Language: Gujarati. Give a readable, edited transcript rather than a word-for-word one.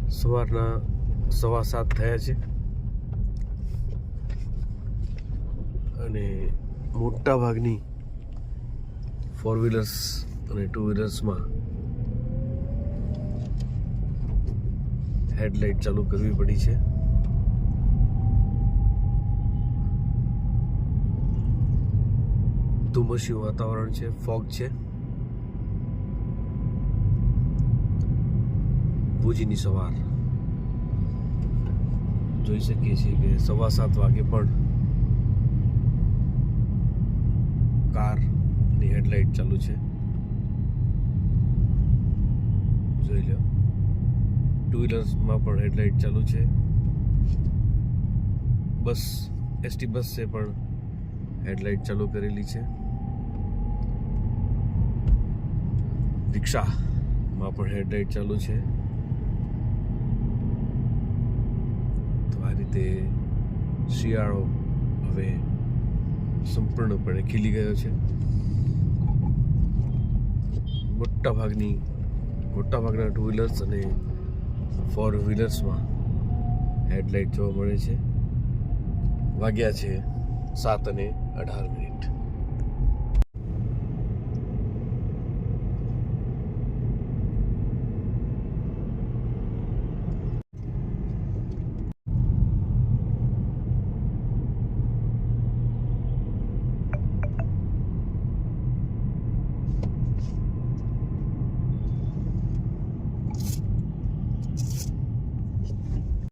સવારના 7:15 થયા છે અને મોટા ભાગની 4 વ્હીલર્સ અને 2 વ્હીલર્સમાં હેડલાઇટ ચાલુ કરવી પડી છે. ધુમ્મસ્યું વાતાવરણ છે, ફોગ છે. ભુજની સવાર જોઈ શકીએ છીએ કે 7:15 વાગે પણ કારની હેડલાઇટ ચાલુ છે. જોઈ લો, 2 વ્હીલર્સમાં પણ હેડલાઇટ ચાલુ છે. એસટી બસે પણ હેડલાઇટ ચાલુ કરેલી છે. રિક્ષામાં પણ હેડલાઇટ ચાલુ છે. તો આ રીતે શિયાળો હવે સંપૂર્ણપણે ખીલી ગયો છે. મોટાભાગના 2 વ્હીલર્સ અને 4 વ્હીલર્સમાં હેડલાઇટ જોવા મળે છે. વાગ્યા છે 7:18.